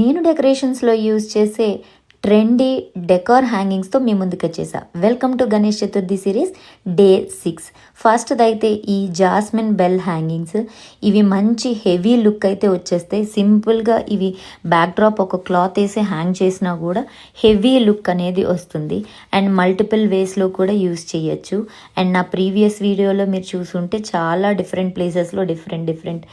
నేను డెకరేషన్స్లో యూజ్ చేసే trendy decor హ్యాంగింగ్స్తో మీ ముందుకు వచ్చేసా. Welcome to Ganesh Chaturthi series day 6. ఫస్ట్ది అయితే ఈ జాస్మిన్ బెల్ హ్యాంగింగ్స్. ఇవి మంచి హెవీ లుక్ అయితే వచ్చేస్తాయి. సింపుల్గా ఇవి బ్యాక్ డ్రాప్ ఒక క్లాత్ వేసి హ్యాంగ్ చేసినా కూడా హెవీ లుక్ అనేది వస్తుంది. అండ్ మల్టిపుల్ వేస్లో కూడా యూస్ చేయొచ్చు. అండ్ నా ప్రీవియస్ వీడియోలో మీరు చూసుంటే చాలా డిఫరెంట్ ప్లేసెస్లో డిఫరెంట్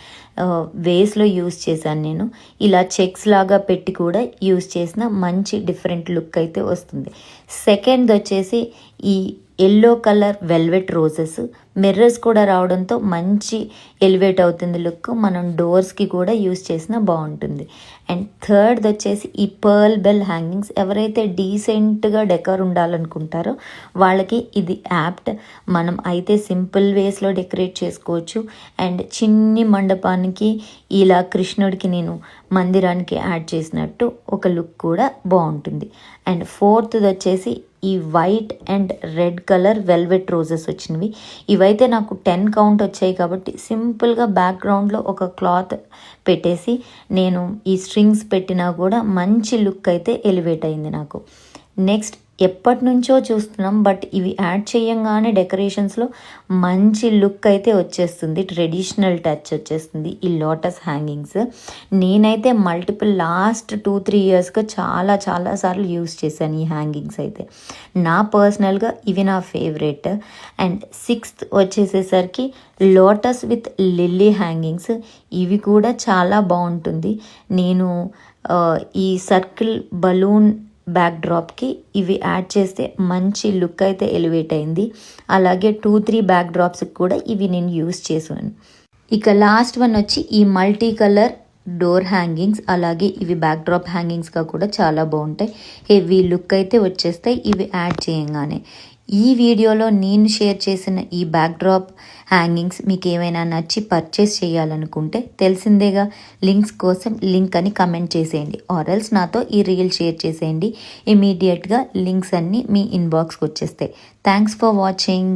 వేస్లో యూస్ చేశాను నేను. ఇలా చెక్స్ లాగా పెట్టి కూడా యూస్ చేసిన మంచి డిఫరెంట్ లుక్ అయితే వస్తుంది. సెకండ్ వచ్చేసి ఈ yellow colour velvet roses, mirrors కూడా రావడంతో మంచి ఎలివేట్ అవుతుంది లుక్. మనం డోర్స్కి కూడా యూస్ చేసినా బాగుంటుంది. అండ్ థర్డ్ వచ్చేసి ఈ పర్ల్ బెల్ హ్యాంగింగ్స్. ఎవరైతే డీసెంట్గా డెకర్ ఉండాలనుకుంటారో వాళ్ళకి ఇది యాప్ట్. మనం అయితే సింపుల్ వేస్లో డెకరేట్ చేసుకోవచ్చు. అండ్ చిన్ని మండపానికి ఇలా కృష్ణుడికి నేను మందిరానికి యాడ్ చేసినట్టు ఒక లుక్ కూడా బాగుంటుంది. అండ్ ఫోర్త్ది వచ్చేసి ఈ white and red colour velvet roses వచ్చినవి. ఇవైతే నాకు 10 కౌంట్ వచ్చాయి కాబట్టి సింపుల్గా బ్యాక్గ్రౌండ్లో ఒక క్లాత్ పెట్టేసి నేను ఈ స్ట్రింగ్స్ పెట్టినా కూడా మంచి లుక్ అయితే ఎలివేట్ అయింది నాకు. నెక్స్ట్ ఎప్పటి నుంచో చూస్తున్నాం, బట్ ఇవి యాడ్ చేయంగానే డెకరేషన్స్లో మంచి లుక్ అయితే వచ్చేస్తుంది. ట్రెడిషనల్ టచ్ వచ్చేస్తుంది ఈ లోటస్ హ్యాంగింగ్స్. నేనైతే మల్టిపుల్ లాస్ట్ 2-3 ఇయర్స్గా చాలా సార్లు యూస్ చేశాను ఈ హ్యాంగింగ్స్ అయితే. నా పర్సనల్గా ఇవి నా ఫేవరెట్. అండ్ 6th వచ్చేసేసరికి లోటస్ విత్ లిల్లీ హ్యాంగింగ్స్. ఇవి కూడా చాలా బాగుంటుంది. నేను ఈ సర్కిల్ బలూన్ బ్యాక్ డ్రాప్కి ఇవి యాడ్ చేస్తే మంచి లుక్ అయితే ఎలివేట్ అయింది. అలాగే 2-3 బ్యాక్ డ్రాప్స్కి కూడా ఇవి నేను యూస్ చేశాను. ఇక లాస్ట్ వన్ వచ్చి ఈ మల్టీ కలర్ డోర్ హ్యాంగింగ్స్. అలాగే ఇవి బ్యాక్ డ్రాప్ హ్యాంగింగ్స్గా కూడా చాలా బాగుంటాయి. హెవీ లుక్ అయితే వచ్చేస్తాయి ఇవి యాడ్ చేయంగానే. ఈ వీడియోలో నేను షేర్ చేసిన ఈ బ్యాక్ డ్రాప్ హ్యాంగింగ్స్ మీకు ఏమైనా నచ్చి పర్చేస్ చేయాలనుకుంటే తెలిసిందేగా, లింక్స్ కోసం లింక్ అని కమెంట్ చేసేయండి. ఆర్ఎల్స్ నాతో ఈ రీల్ షేర్ చేసేయండి. ఇమీడియట్గా లింక్స్ అన్నీ మీ ఇన్బాక్స్కి వచ్చేస్తాయి. Thanks for watching.